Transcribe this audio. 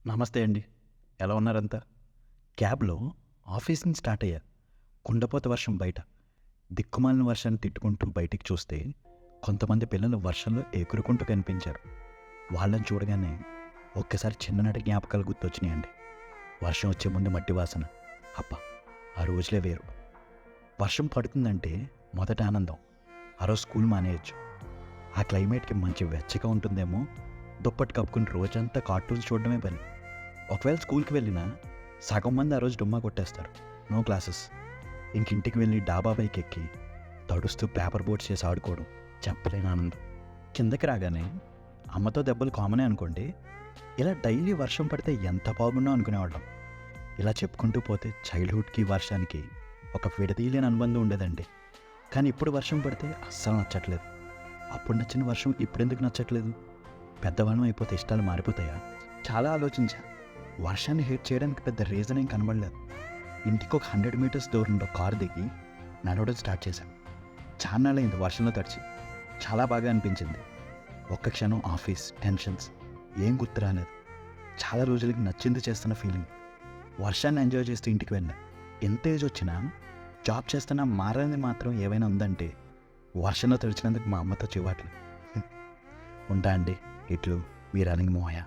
నమస్తే అండి. ఎలా ఉన్నారంతా? క్యాబ్‌లో ఆఫీస్ నుంచి స్టార్ట్ అయ్యా. కుండపోత వర్షం బయట. దిక్కుమాలిన వర్షాన్ని తిట్టుకుంటూ బయటికి చూస్తే కొంతమంది పిల్లలు వర్షంలో ఎగురుకుంటూ కనిపించారు. వాళ్ళని చూడగానే ఒక్కసారి చిన్ననాటి జ్ఞాపకాలు గుర్తొచ్చినాయండి. వర్షం వచ్చే ముందు మట్టి వాసన. అబ్బా! ఆ రోజులే వేరు. వర్షం పడుతుందంటే మొదట ఆనందం. ఆ రోజు స్కూల్ మానేయొచ్చు. ఆ క్లైమేట్‌కి మంచి వెచ్చగా ఉంటుందేమో. దుప్పటి కప్పుకుని రోజంతా కార్టూన్స్ చూడడమే పని. ఒకవేళ స్కూల్కి వెళ్ళినా సగం మంది ఆ రోజు డుమ్మా కొట్టేస్తారు. No classes. ఇంకింటికి వెళ్ళి డాబా పైకి ఎక్కి తడుస్తూ పేపర్ బోట్స్ చేసి ఆడుకోవడం చెప్పలేని ఆనందం. కిందకి రాగానే అమ్మతో దెబ్బలు కామనే అనుకోండి. ఇలా డైలీ వర్షం పడితే ఎంత బాగుండో అనుకునేవాళ్ళం. ఇలా చెప్పుకుంటూ పోతే చైల్డ్హుడ్కి వర్షానికి ఒక విడదీయలేని అనుబంధం ఉండేదండి. కానీ ఇప్పుడు వర్షం పడితే అస్సలు నచ్చట్లేదు. అప్పుడు నచ్చిన వర్షం ఇప్పుడెందుకు నచ్చట్లేదు? పెద్దవాళ్ళం అయిపోతే ఇష్టాలు మారిపోతాయా? చాలా ఆలోచించా. వర్షాన్ని హేట్ చేయడానికి పెద్ద రీజన్ ఏం కనబడలేదు. ఇంటికి ఒక 100 మీటర్స్ దూరంలో కారు దిగి నడవడం స్టార్ట్ చేశాను. చాన్నాళ్ళైంది వర్షంలో తడిచి. చాలా బాగా అనిపించింది. ఒక్క క్షణం ఆఫీస్ టెన్షన్స్ ఏం గుర్తు రాలేదు. చాలా రోజులకి నచ్చింది చేస్తున్న ఫీలింగ్. వర్షాన్ని ఎంజాయ్ చేస్తూ ఇంటికి వెళ్ళా. ఎంత ఏజ్ వచ్చినా జాబ్ చేస్తున్నా మారని మాత్రం ఏవైనా ఉందంటే వర్షంలో తడిచినందుకు మా అమ్మతో చివాట్లు. ఉంటా అండి. ఇట్లు మీ రన్నింగ్ మోయ.